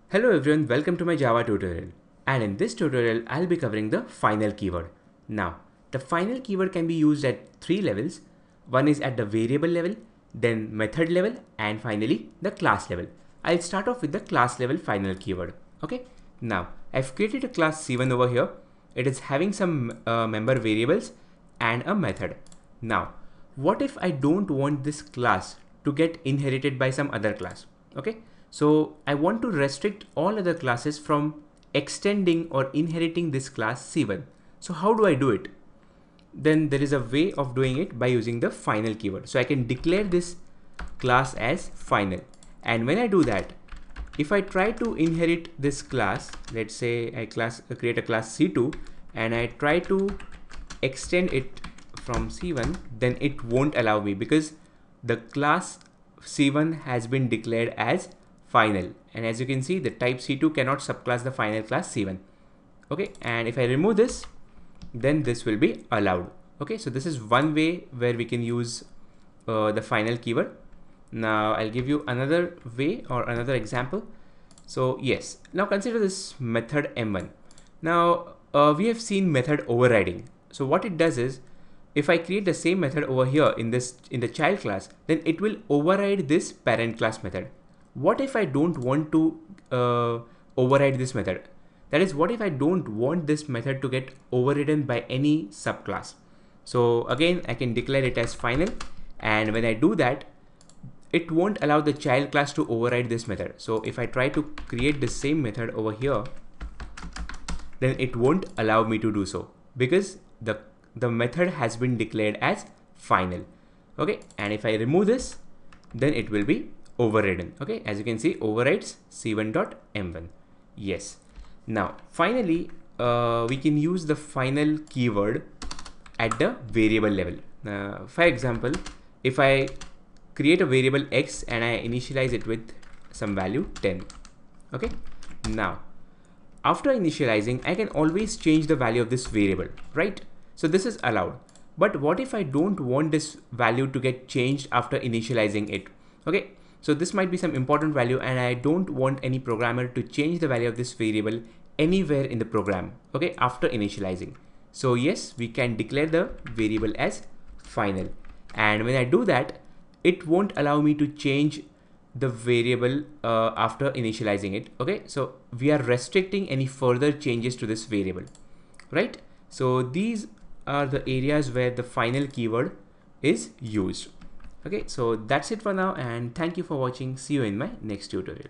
Hello everyone, welcome to my Java tutorial. And in this tutorial, I'll be covering the final keyword. Now, the final keyword can be used at three levels. One is at the variable level, then method level, and finally the class level. I'll start off with the class level final keyword. Okay. Now, I've created a class C1 over here. It is having some member variables and a method. Now, what if I don't want this class to get inherited by some other class? Okay. So I want to restrict all other classes from extending or inheriting this class C1. So how do I do it? Then there is a way of doing it by using the final keyword. So I can declare this class as final. And when I do that, if I try to inherit this class, let's say I create a class C2 and I try to extend it from C1, then it won't allow me because the class C1 has been declared as final, and as you can see the type C2 cannot subclass the final class C1. Okay, and if I remove this, then this will be allowed. Okay, so this is one way where we can use the final keyword. Now I'll give you another way or another example. So yes, now consider this method m1. Now we have seen method overriding. So what it does is, if I create the same method over here in the child class, then it will override this parent class method. What if I don't want to override this method? That is, what if I don't want this method to get overridden by any subclass? So again, I can declare it as final, and when I do that, it won't allow the child class to override this method. So if I try to create the same method over here, then it won't allow me to do so because the method has been declared as final. Okay, and if I remove this, then it will be overridden. Okay, as you can see, overrides c1.m1. Yes. Now finally we can use the final keyword at the variable level. For example, if I create a variable x and I initialize it with some value 10. Okay, now after initializing, I can always change the value of this variable, right? So this is allowed. But what if I don't want this value to get changed after initializing it? Okay, so this might be some important value and I don't want any programmer to change the value of this variable anywhere in the program, okay, after initializing. So yes, we can declare the variable as final. And when I do that, it won't allow me to change the variable after initializing it. Okay, so we are restricting any further changes to this variable, right? So these are the areas where the final keyword is used. Okay, so that's it for now, and thank you for watching. See you in my next tutorial.